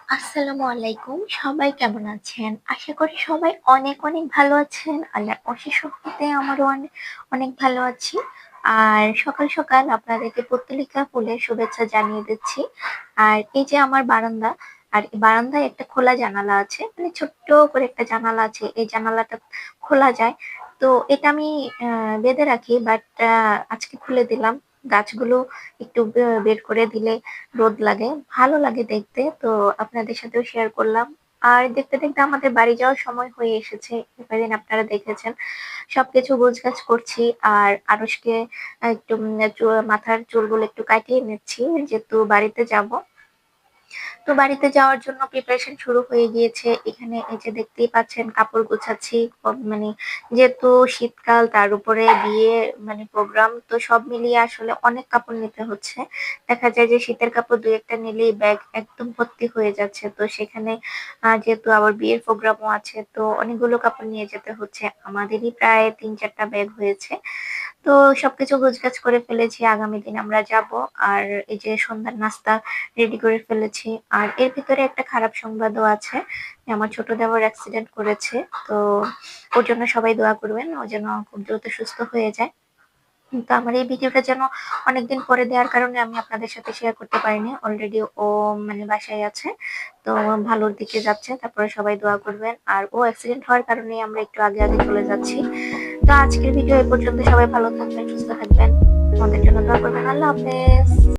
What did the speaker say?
আসসালামু আলাইকুম। সবাই কেমন আছেন? আশা করি সবাই অনেক, অনেক ভালো আছেন। আল্লাহর অশেষ রহমতে আমারও অনেক ভালো আছি। আর সকাল, সকাল আপনাদেরকে পত্তলিকা ফুলের শুভেচ্ছা জানিয়ে দিচ্ছি। আর এই যে আমার বারান্দা, আর এই বারান্দায় একটা খোলা জানালা আছে। মানে ছোট্ট করে একটা জানালা আছে। এই জানালাটা খোলা যায়। তো এটা আমি আ বেঁধে রাখি, বাট আজকে খুলে দিলাম। গাছগুলো একটু বের করে দিলে রোদ লাগে। ভালো লাগে দেখতে। তো আপনাদের সাথেও শেয়ার করলাম। আর দেখতে, দেখতে আমাদের বাড়ি যাওয়ার সময় হয়ে এসেছে। এতদিন আপনারা দেখেছেন। সবকিছু গোছগাছ করছি। আর আরশকে একটু মাথার চুলগুলো একটু কাটিয়ে নিচ্ছি। যেহেতু বাড়িতে যাবো। তো বাড়িতে যাওয়ার জন্য প্রিপারেশন শুরু হয়ে গিয়েছে। এখানে এই যে দেখতেই পাচ্ছেন কাপড় গোছাচ্ছি। মানে যেহেতু শীতকাল, তার উপরে বিয়ে মানে প্রোগ্রাম, তো সব মিলিয়ে আসলে অনেক কাপড় নিতে হচ্ছে। দেখা যায় যে শীতের কাপড় ২-১ টা নিলেই ব্যাগ একদম ভর্তি হয়ে যাচ্ছে। তো সেখানে যেহেতু আবার বিয়ের প্রোগ্রামও আছে, তো অনেকগুলো কাপড় নিয়ে যেতে হচ্ছে। আমাদেরই প্রায় ৩-৪ টা ব্যাগ হয়েছে। তো সবকিছু গোছগাছ করে ফেলেছি। আগামী দিন আমরা যাবো। আর এই যে সন্ধ্যার নাস্তা রেডি করে ফেলেছি। আর এর ভিতরে একটা খারাপ সংবাদও আছে যে আমার ছোট দেওর অ্যাক্সিডেন্ট করেছে। তো ওর জন্য সবাই দোয়া করবেন। ও যেন খুব দ্রুত সুস্থ হয়ে যায়। কিন্তু আমার এই ভিডিওটা যেন অনেকদিন পরে দেওয়ার কারণে আমি আপনাদের সাথে শেয়ার করতে পারিনি। অলরেডি ও মানে বাসায় আছে। তো ভালোর দিকে যাচ্ছে। তারপরে সবাই দোয়া করবেন। আর ও অ্যাক্সিডেন্ট হওয়ার কারণেই আমরা একটু আগে, আগে চলে যাচ্ছি। তো আজকের ভিডিও এ পর্যন্ত। সবাই ভালো থাকবেন, সুস্থ থাকবেন। আমাদের জন্য দোয়া করবেন। আল্লাহ হাফেজ।